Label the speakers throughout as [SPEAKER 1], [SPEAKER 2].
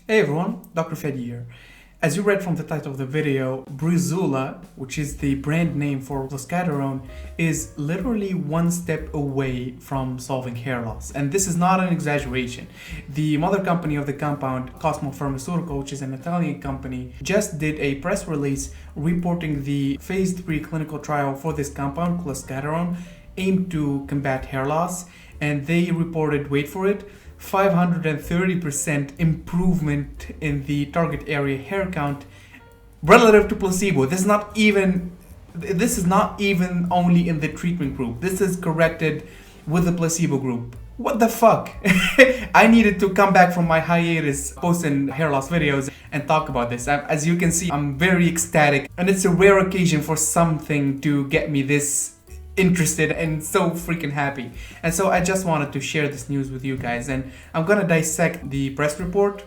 [SPEAKER 1] Hey everyone, Dr. Fedi here. As you read from the title of the video, Breezula, which is the brand name for Clascoterone, is literally one step away from solving hair loss. And this is not an exaggeration. The mother company of the compound, Cosmo Pharmaceutical, which is an Italian company, just did a press release reporting the phase 3 clinical trial for this compound, Clascoterone, aimed to combat hair loss. And they reported, wait for it, 530% improvement in the target area hair count relative to placebo. This is not even only in the treatment group. This is corrected with the placebo group. What the fuck? I needed to come back from my hiatus posting hair loss videos and talk about this. As you can see, I'm very ecstatic, and it's a rare occasion for something to get me this interested and so freaking happy. And so I just wanted to share this news with you guys, and I'm gonna dissect the press report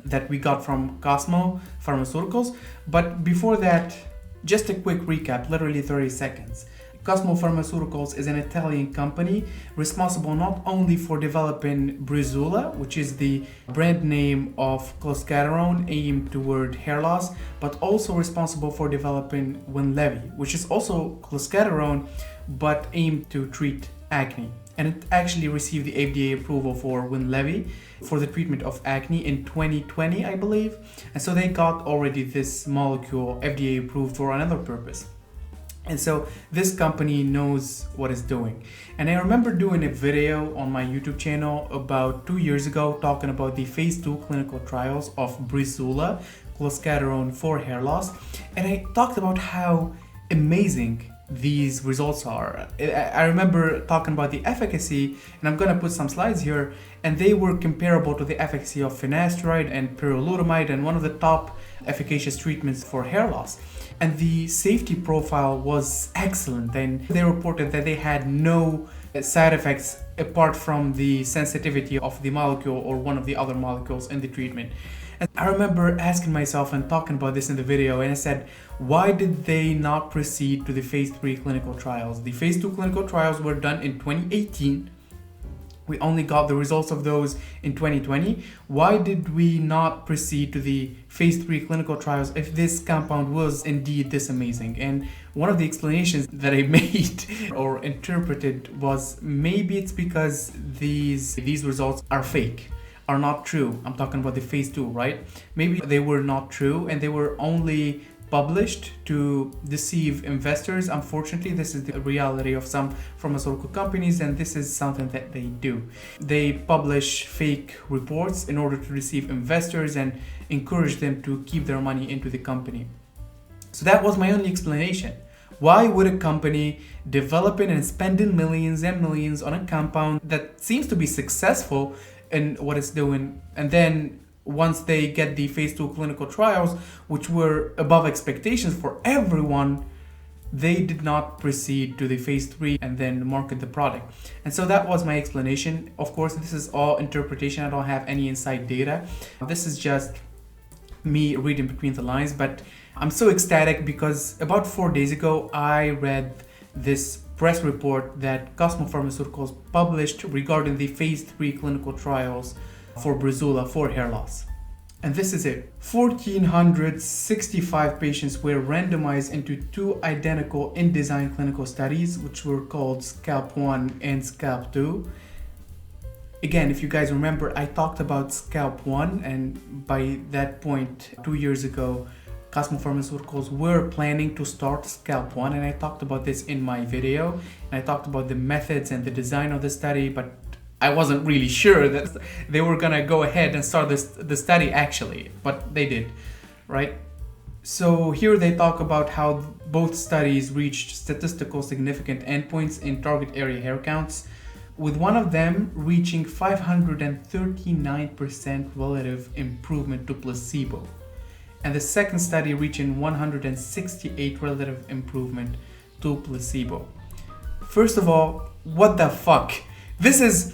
[SPEAKER 1] that we got from Cosmo Pharmaceuticals. But before that, just a quick recap, literally 30 seconds. Cosmo Pharmaceuticals is an Italian company responsible not only for developing Breezula, which is the brand name of Clascoterone aimed toward hair loss, but also responsible for developing Winlevi, which is also Clascoterone but aimed to treat acne. And it actually received the FDA approval for Winlevi for the treatment of acne in 2020, I believe. And so they got already this molecule FDA approved for another purpose. And so this company knows what it's doing. And I remember doing a video on my YouTube channel about 2 years ago talking about the phase 2 clinical trials of Breezula, Clascoterone for hair loss. And I talked about how amazing these results are. I remember talking about the efficacy, and I'm gonna put some slides here, and they were comparable to the efficacy of finasteride and Pyrilutamide, and one of the top efficacious treatments for hair loss. And the safety profile was excellent, and they reported that they had no side effects apart from the sensitivity of the molecule or one of the other molecules in the treatment. And I remember asking myself and talking about this in the video, and I said, why did they not proceed to the phase 3 clinical trials? The phase 2 clinical trials were done in 2018. We only got the results of those in 2020. Why did we not proceed to the phase 3 clinical trials if this compound was indeed this amazing? And one of the explanations that I made or interpreted was maybe it's because these results are fake, are not true. I'm talking about the phase 2, right? Maybe they were not true and they were only published to deceive investors. Unfortunately, this is the reality of some pharmaceutical companies, and this is something that they do. They publish fake reports in order to deceive investors and encourage them to keep their money into the company. So that was my only explanation. Why would a company developing and spending millions and millions on a compound that seems to be successful in what it's doing, and then once they get the phase 2 clinical trials, which were above expectations for everyone, they did not proceed to the phase 3 and then market the product? And so that was my explanation. Of course, this is all interpretation. I don't have any inside data. This is just me reading between the lines, but I'm so ecstatic because about 4 days ago, I read this press report that Cosmo Pharmaceuticals published regarding the phase 3 clinical trials for Breezula for hair loss. And this is it. 1,465 patients were randomized into 2 identical InDesign clinical studies, which were called Scalp 1 and Scalp 2. Again, if you guys remember, I talked about Scalp 1, and by that point, 2 years ago, Cosmo Pharmaceuticals were planning to start Scalp 1, and I talked about this in my video, and I talked about the methods and the design of the study, but I wasn't really sure that they were gonna go ahead and start the study actually, but they did, right? So here they talk about how both studies reached statistical significant endpoints in target area hair counts, with one of them reaching 539% relative improvement to placebo, and the second study reaching 168 relative improvement to placebo. First of all, what the fuck? This is...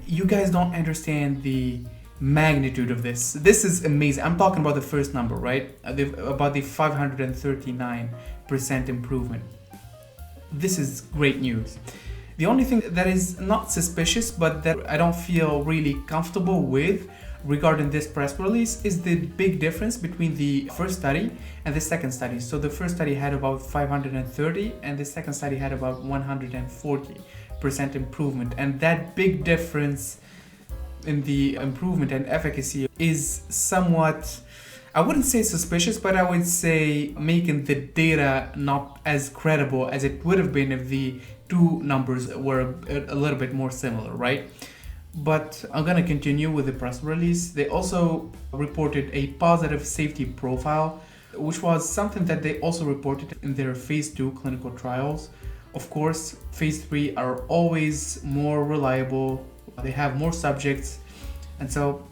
[SPEAKER 1] You guys don't understand the magnitude of this. This is amazing. I'm talking about the first number, right? About the 539% improvement. This is great news. The only thing that is not suspicious, but that I don't feel really comfortable with regarding this press release, is the big difference between the first study and the second study. So the first study had about 530 and the second study had about 140% improvement. And that big difference in the improvement and efficacy is somewhat, I wouldn't say suspicious, but I would say making the data not as credible as it would have been if the two numbers were a little bit more similar, right? But I'm gonna continue with the press release. They also reported a positive safety profile, which was something that they also reported in their phase 2 clinical trials. Of course, phase 3 are always more reliable, they have more subjects, and so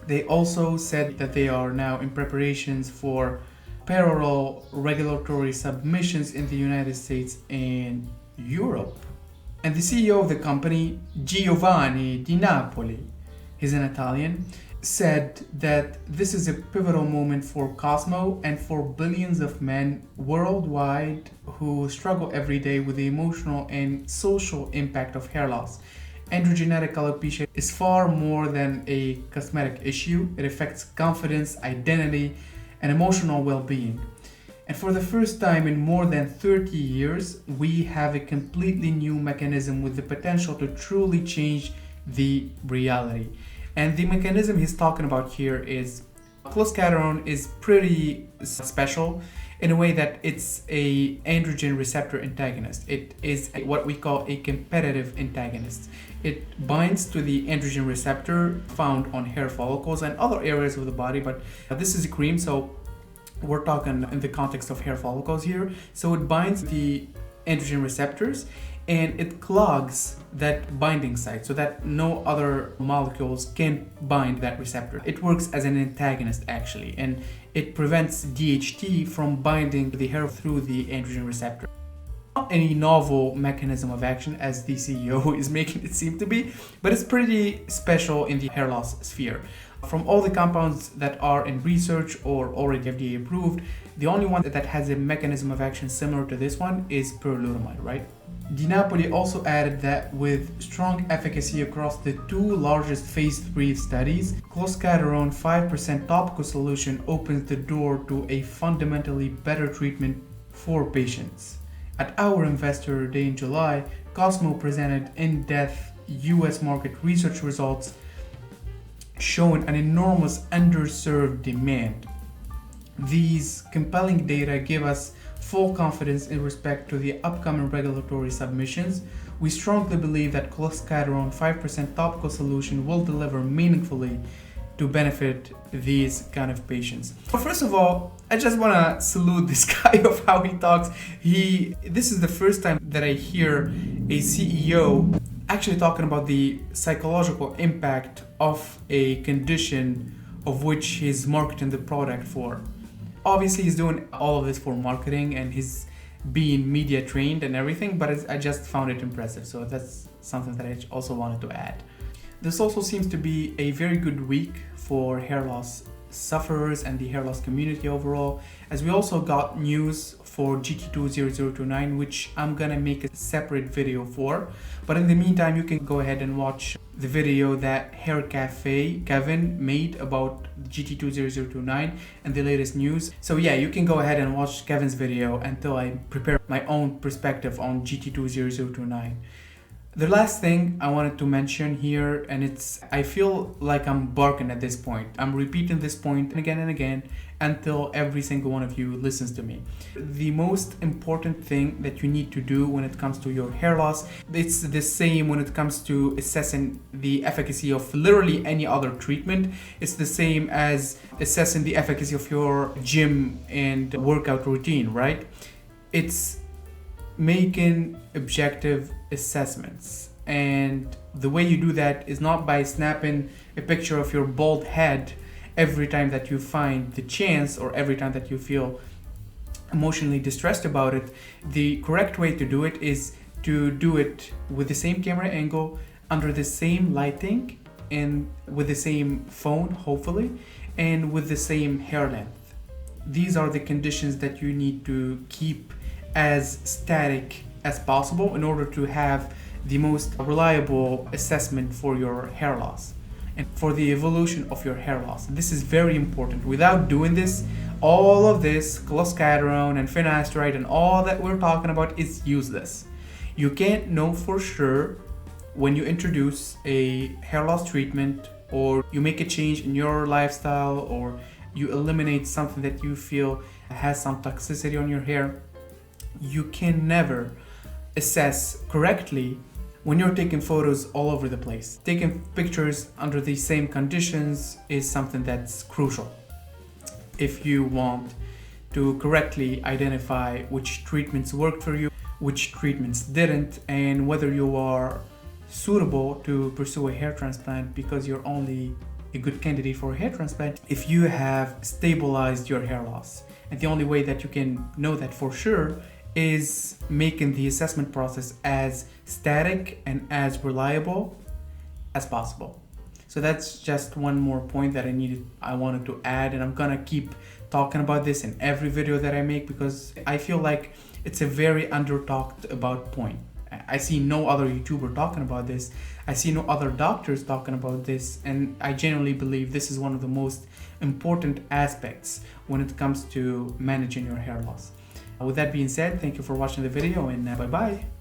[SPEAKER 1] they also said that they are now in preparations for parallel regulatory submissions in the United States and Europe. And the CEO of the company, Giovanni Di Napoli, he's an Italian, said that this is a pivotal moment for Cosmo and for billions of men worldwide who struggle every day with the emotional and social impact of hair loss. Androgenetic alopecia is far more than a cosmetic issue. It affects confidence, identity, and emotional well-being. And for the first time in more than 30 years, we have a completely new mechanism with the potential to truly change the reality. And the mechanism he's talking about here is Clascoterone is pretty special in a way that it's a androgen receptor antagonist. It is what we call a competitive antagonist. It binds to the androgen receptor found on hair follicles and other areas of the body, but this is a cream, so we're talking in the context of hair follicles here. So it binds the androgen receptors and it clogs that binding site so that no other molecules can bind that receptor. It works as an antagonist actually, and it prevents DHT from binding the hair through the androgen receptor. Not any novel mechanism of action as the CEO is making it seem to be, but it's pretty special in the hair loss sphere. From all the compounds that are in research or already FDA approved, the only one that has a mechanism of action similar to this one is Pyrilutamide, right? Di Napoli also added that with strong efficacy across the two largest phase 3 studies, Clascoterone 5% topical solution opens the door to a fundamentally better treatment for patients. At our Investor Day in July, Cosmo presented in-depth US market research results showing an enormous underserved demand. These compelling data give us full confidence in respect to the upcoming regulatory submissions. We strongly believe that Clascoterone 5% topical solution will deliver meaningfully to benefit these kind of patients. But first of all, I just want to salute this guy of how he talks. This is the first time that I hear a CEO actually talking about the psychological impact of a condition of which he's marketing the product for. Obviously, he's doing all of this for marketing and he's being media trained and everything, but I just found it impressive. So that's something that I also wanted to add. This also seems to be a very good week for hair loss sufferers and the hair loss community overall, as we also got news for GT20029, which I'm gonna make a separate video for. But in the meantime, you can go ahead and watch the video that Hair Cafe Kevin made about GT20029 and the latest news. So yeah, you can go ahead and watch Kevin's video until I prepare my own perspective on GT20029. The last thing I wanted to mention here, and I feel like I'm barking at this point. I'm repeating this point again and again until every single one of you listens to me. The most important thing that you need to do when it comes to your hair loss, it's the same when it comes to assessing the efficacy of literally any other treatment. It's the same as assessing the efficacy of your gym and workout routine, right? It's making objective assessments, and the way you do that is not by snapping a picture of your bald head every time that you find the chance or every time that you feel emotionally distressed about it. The correct way to do it is to do it with the same camera angle, under the same lighting, and with the same phone hopefully, and with the same hair length. These are the conditions that you need to keep as static as possible in order to have the most reliable assessment for your hair loss and for the evolution of your hair loss. This is very important. Without doing this, all of this Clascoterone and finasteride and all that we're talking about is useless. You can't know for sure when you introduce a hair loss treatment, or you make a change in your lifestyle, or you eliminate something that you feel has some toxicity on your hair. You can never assess correctly when you're taking photos all over the place. Taking pictures under the same conditions is something that's crucial if you want to correctly identify which treatments worked for you, which treatments didn't, and whether you are suitable to pursue a hair transplant, because you're only a good candidate for a hair transplant if you have stabilized your hair loss. And the only way that you can know that for sure is making the assessment process as static and as reliable as possible. So that's just one more point that I wanted to add, and I'm gonna keep talking about this in every video that I make, because I feel like it's a very under talked about point. I see no other YouTuber talking about this. I see no other doctors talking about this, and I genuinely believe this is one of the most important aspects when it comes to managing your hair loss. With that being said, thank you for watching the video, and bye bye.